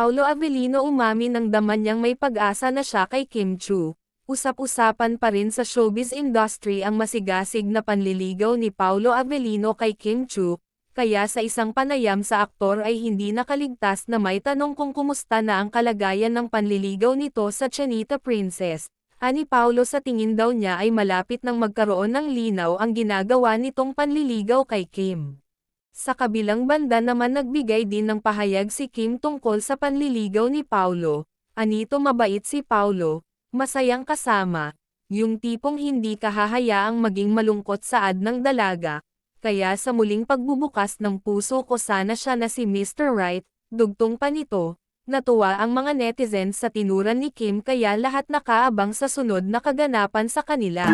Paolo Avellino umamin ng daman niyang may pag-asa na siya kay Kim Chu. Usap-usapan pa rin sa showbiz industry ang masigasig na panliligaw ni Paolo Avellino kay Kim Chu, kaya sa isang panayam sa aktor ay hindi nakaligtas na may tanong kung kumusta na ang kalagayan ng panliligaw nito sa Chanita Princess. Ani Paolo sa tingin daw niya ay malapit nang magkaroon ng linaw ang ginagawa nitong panliligaw kay Kim. Sa kabilang banda naman nagbigay din ng pahayag si Kim tungkol sa panliligaw ni Paolo. Anito mabait si Paolo, masayang kasama, yung tipong hindi ka hahayaang maging malungkot saad ng dalaga. Kaya sa muling pagbubukas ng puso ko sana siya na si Mr. Right, dugtong pa nito. Natuwa ang mga netizens sa tinuran ni Kim kaya lahat nakaabang sa sunod na kaganapan sa kanila.